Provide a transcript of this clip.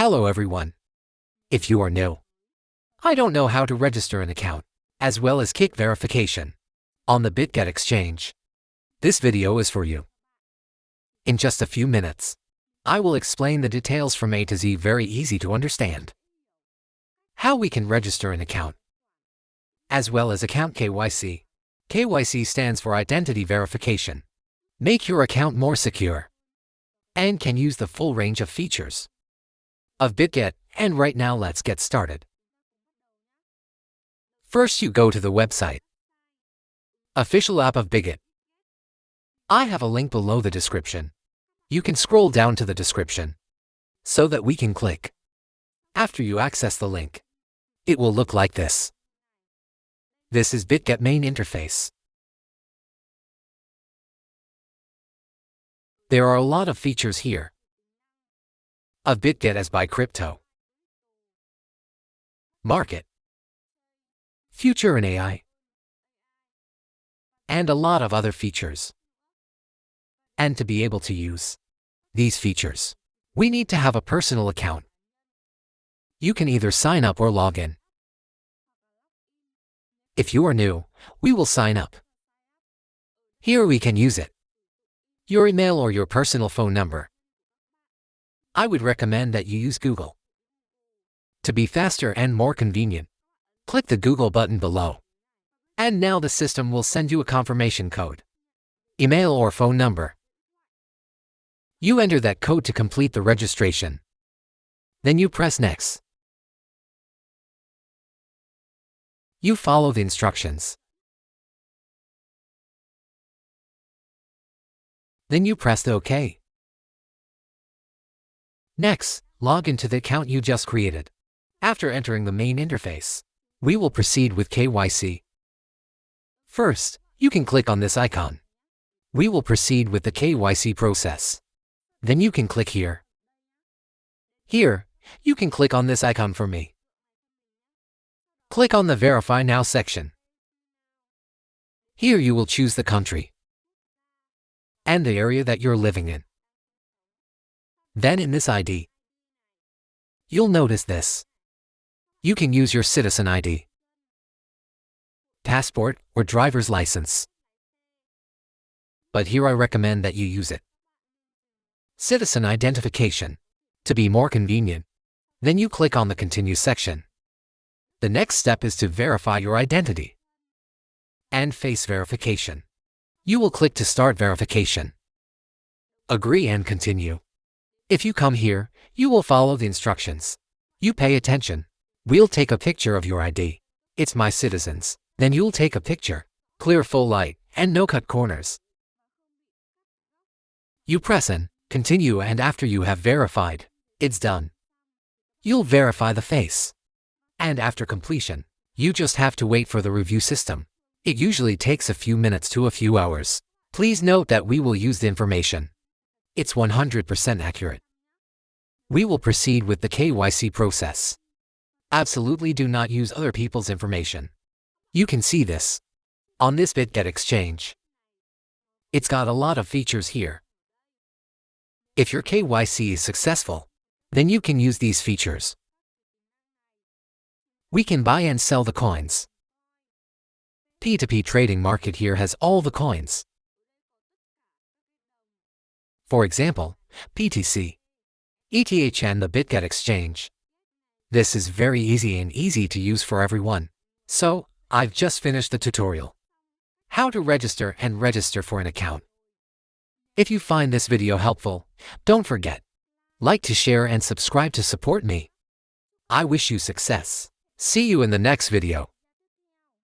Hello everyone. If you are new, I don't know how to register an account, as well as kick verification on the Bitget exchange. This video is for you. In just a few minutes, I will explain the details from A to Z, very easy to understand. How we can register an account, as well as account KYC. KYC stands for identity verification. Make your account more secure and can use the full range of features of Bitget. And right now let's get started. First you go to the website, official app of Bitget. I have a link below the description. You can scroll down to the description so that we can click. After you access the link, it will look like this. This is Bitget main interface. There are a lot of features here of Bitget, as buy crypto, market, future and AI, and a lot of other features. And to be able to use these features, we need to have a personal account. You can either sign up or log in. If you are new, we will sign up. Here we can use it, your email or your personal phone number. I would recommend that you use Google. To be faster and more convenient, click the Google button below. And now the system will send you a confirmation code, email or phone number. You enter that code to complete the registration. Then you press Next. You follow the instructions. Then you press the OK. Next, log into the account you just created. After entering the main interface, we will proceed with KYC. First, you can click on this icon. We will proceed with the KYC process. Then you can click here. Here, you can click on this icon for me. Click on the Verify Now section. Here you will choose the country and the area that you're living in. Then in this ID, you'll notice this. You can use your citizen ID, passport, or driver's license. But here I recommend that you use it, citizen identification, to be more convenient. Then you click on the Continue section. The next step is to verify your identity and face verification. You will click to start verification. Agree and continue. If you come here, you will follow the instructions. You pay attention. We'll take a picture of your ID. It's My Citizens. Then you'll take a picture, clear, full light, and no cut corners. You press and continue, and after you have verified, it's done. You'll verify the face. And after completion, you just have to wait for the review system. It usually takes a few minutes to a few hours. Please note that we will use the information. It's 100% accurate. We will proceed with the KYC process. Absolutely do not use other people's information. You can see this on this Bitget exchange. It's got a lot of features here. If your KYC is successful, then you can use these features. We can buy and sell the coins. P2P trading market here has all the coins. For example, PTC, ETH and the Bitget exchange. This is very easy and easy to use for everyone. So, I've just finished the tutorial. How to register for an account. If you find this video helpful, don't forget, like to share and subscribe to support me. I wish you success. See you in the next video.